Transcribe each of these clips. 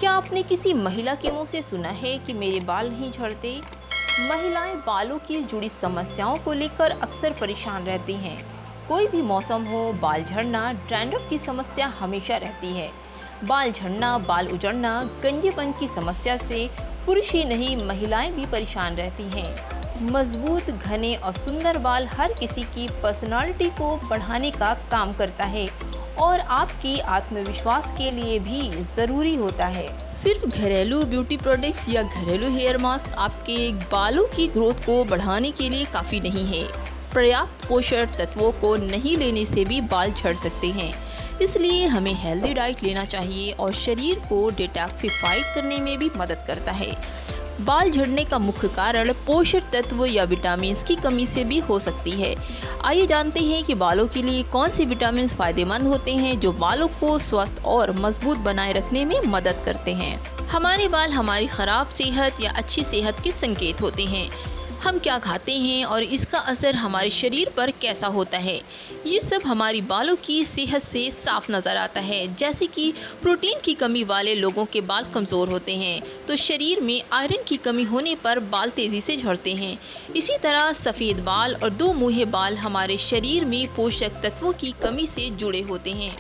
क्या आपने किसी महिला के मुंह से सुना है कि मेरे बाल नहीं झड़ते? महिलाएं बालों की जुड़ी समस्याओं को लेकर अक्सर परेशान रहती हैं। कोई भी मौसम हो, बाल झड़ना, डैंड्रफ की समस्या हमेशा रहती है। बाल झड़ना, बाल उजड़ना, गंजेपन की समस्या से पुरुष ही नहीं, महिलाएं भी परेशान रहती हैं। मजबूत, घने और सुंदर बाल हर किसी की पर्सनालिटी को बढ़ाने का काम करता है और आपकी आत्मविश्वास के लिए भी ज़रूरी होता है। सिर्फ घरेलू ब्यूटी प्रोडक्ट्स या घरेलू हेयर मास्क आपके बालों की ग्रोथ को बढ़ाने के लिए काफ़ी नहीं है। पर्याप्त पोषक तत्वों को नहीं लेने से भी बाल झड़ सकते हैं। इसलिए हमें हेल्दी डाइट लेना चाहिए और शरीर को डिटॉक्सिफाइड करने में भी मदद करता है। बाल झड़ने का मुख्य कारण पोषक तत्व या विटामिन की कमी से भी हो सकती है। आइए जानते हैं कि बालों के लिए कौन से विटामिन फायदेमंद होते हैं जो बालों को स्वस्थ और मजबूत बनाए रखने में मदद करते हैं। हमारे बाल हमारी खराब सेहत या अच्छी सेहत के संकेत होते हैं। हम क्या खाते हैं और इसका असर हमारे शरीर पर कैसा होता है, ये सब हमारी बालों की सेहत से साफ नज़र आता है। जैसे कि प्रोटीन की कमी वाले लोगों के बाल कमज़ोर होते हैं, तो शरीर में आयरन की कमी होने पर बाल तेज़ी से झड़ते हैं। इसी तरह सफ़ेद बाल और दो मुँहे बाल हमारे शरीर में पोषक तत्वों की कमी से जुड़े होते हैं।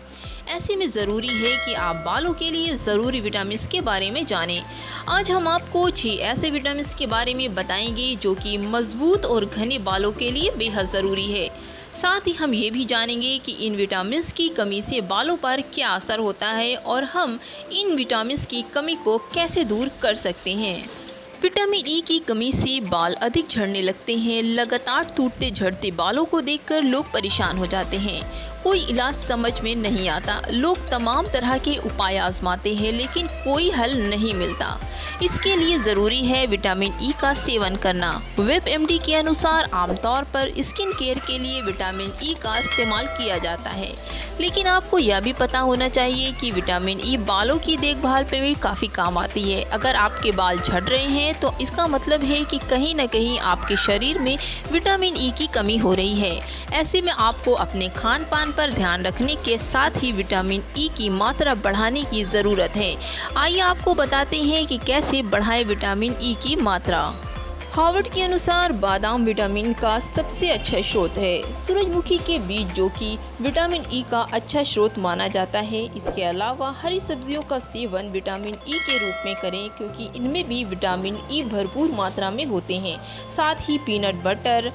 ऐसे में ज़रूरी है कि आप बालों के लिए ज़रूरी विटामिन के बारे में जानें। आज हम आपको 6 ऐसे विटामिन के बारे में बताएंगे जो कि मजबूत और घने बालों के लिए बेहद ज़रूरी है। साथ ही हम ये भी जानेंगे कि इन विटामिन की कमी से बालों पर क्या असर होता है और हम इन विटामिन की कमी को कैसे दूर कर सकते हैं। विटामिन ई की कमी से बाल अधिक झड़ने लगते हैं। लगातार टूटते झड़ते बालों को देखकर लोग परेशान हो जाते हैं। कोई इलाज समझ में नहीं आता। लोग तमाम तरह के उपाय आजमाते हैं लेकिन कोई हल नहीं मिलता। इसके लिए ज़रूरी है विटामिन ई का सेवन करना। WebMD के अनुसार आमतौर पर स्किन केयर के लिए विटामिन ई का इस्तेमाल किया जाता है, लेकिन आपको यह भी पता होना चाहिए कि विटामिन ई बालों की देखभाल पे भी काफ़ी काम आती है। अगर आपके बाल झड़ रहे हैं तो इसका मतलब है कि कहीं न कहीं आपके शरीर में विटामिन ई की कमी हो रही है। ऐसे में आपको अपने खान पान पर ध्यान रखने के साथ ही विटामिन ई की मात्रा बढ़ाने की ज़रूरत है। आइए आपको बताते हैं कि कैसे बढ़ाएं विटामिन ई की मात्रा। हार्वर्ड के अनुसार बादाम विटामिन का सबसे अच्छा स्रोत है। सूरजमुखी के बीज जो कि विटामिन ई का अच्छा स्रोत माना जाता है। इसके अलावा हरी सब्जियों का सेवन विटामिन ई के रूप में करें क्योंकि इनमें भी विटामिन ई भरपूर मात्रा में होते हैं। साथ ही पीनट बटर,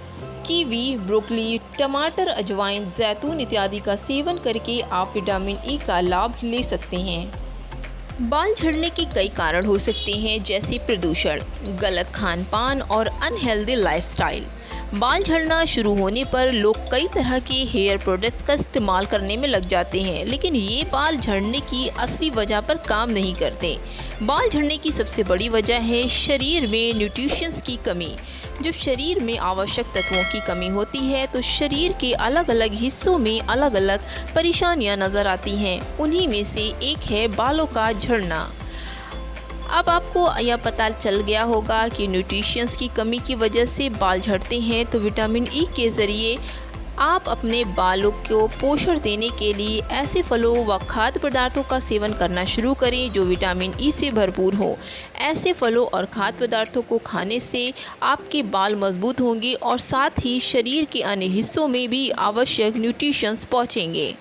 कीवी, ब्रोकली, टमाटर, अजवाइन, जैतून इत्यादि का सेवन करके आप विटामिन ई का लाभ ले सकते हैं। बाल झड़ने के कई कारण हो सकते हैं जैसे प्रदूषण, गलत खान पान और अनहेल्दी लाइफस्टाइल। बाल झड़ना शुरू होने पर लोग कई तरह के हेयर प्रोडक्ट्स का इस्तेमाल करने में लग जाते हैं, लेकिन ये बाल झड़ने की असली वजह पर काम नहीं करते। बाल झड़ने की सबसे बड़ी वजह है शरीर में न्यूट्रिशंस की कमी। जब शरीर में आवश्यक तत्वों की कमी होती है तो शरीर के अलग अलग हिस्सों में अलग अलग परेशानियां नज़र आती हैं। उन्हीं में से एक है बालों का झड़ना। अब आपको यह पता चल गया होगा कि न्यूट्रिशंस की कमी की वजह से बाल झड़ते हैं, तो विटामिन ई के ज़रिए आप अपने बालों को पोषण देने के लिए ऐसे फलों व खाद्य पदार्थों का सेवन करना शुरू करें जो विटामिन ई से भरपूर हो। ऐसे फलों और खाद्य पदार्थों को खाने से आपके बाल मजबूत होंगे और साथ ही शरीर के अन्य हिस्सों में भी आवश्यक न्यूट्रिशंस पहुँचेंगे।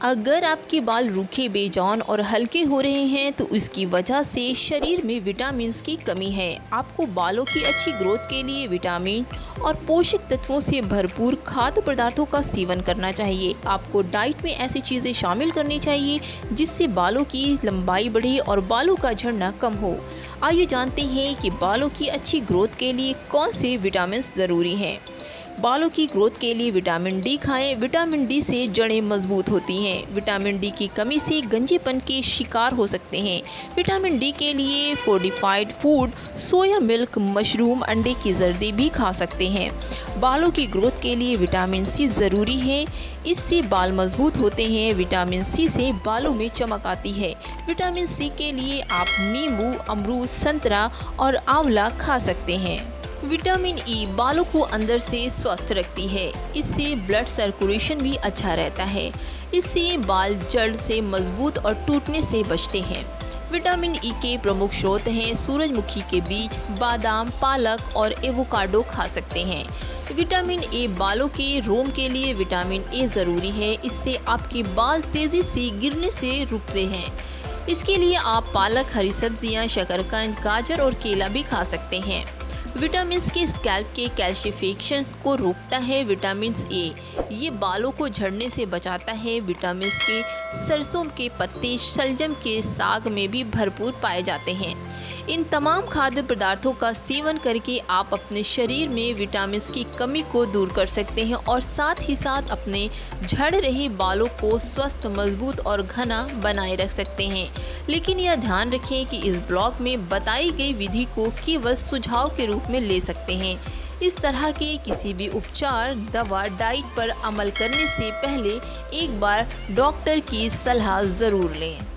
अगर आपके बाल रूखे, बेजान और हल्के हो रहे हैं तो इसकी वजह से शरीर में विटामिन की कमी है। आपको बालों की अच्छी ग्रोथ के लिए विटामिन और पोषक तत्वों से भरपूर खाद्य पदार्थों का सेवन करना चाहिए। आपको डाइट में ऐसी चीज़ें शामिल करनी चाहिए जिससे बालों की लंबाई बढ़े और बालों का झड़ना कम हो। आइए जानते हैं कि बालों की अच्छी ग्रोथ के लिए कौन से विटामिन ज़रूरी हैं। बालों की ग्रोथ के लिए विटामिन डी खाएं। विटामिन डी से जड़ें मजबूत होती हैं। विटामिन डी की कमी से गंजेपन के शिकार हो सकते हैं। विटामिन डी के लिए fortified food, soya milk, mushroom, अंडे की जर्दी भी खा सकते हैं। बालों की ग्रोथ के लिए विटामिन सी ज़रूरी है। इससे बाल मजबूत होते हैं। विटामिन सी से बालों में चमक आती है। विटामिन सी के लिए आप नींबू, अमरूद, संतरा और आंवला खा सकते हैं। विटामिन ई बालों को अंदर से स्वस्थ रखती है। इससे ब्लड सर्कुलेशन भी अच्छा रहता है। इससे बाल जड़ से मजबूत और टूटने से बचते हैं। विटामिन ई के प्रमुख स्रोत हैं सूरजमुखी के बीज, बादाम, पालक और एवोकाडो खा सकते हैं। विटामिन ए बालों के रोम के लिए विटामिन ए ज़रूरी है, इससे आपके बाल तेज़ी से गिरने से रुकते हैं। इसके लिए आप पालक, हरी सब्जियां, शकरकंद, गाजर और केला भी खा सकते हैं। विटामिन के स्कैल्प के कैल्शिफिकेशन को रोकता है। विटामिन ए ये बालों को झड़ने से बचाता है। विटामिन के सरसों के पत्ते, शलजम के साग में भी भरपूर पाए जाते हैं। इन तमाम खाद्य पदार्थों का सेवन करके आप अपने शरीर में विटामिन की कमी को दूर कर सकते हैं और साथ ही साथ अपने झड़ रहे बालों को स्वस्थ, मजबूत और घना बनाए रख सकते हैं। लेकिन यह ध्यान रखें कि इस ब्लॉग में बताई गई विधि को केवल सुझाव के रूप में ले सकते हैं। इस तरह के किसी भी उपचार, दवा, डाइट पर अमल करने से पहले एक बार डॉक्टर की सलाह ज़रूर लें।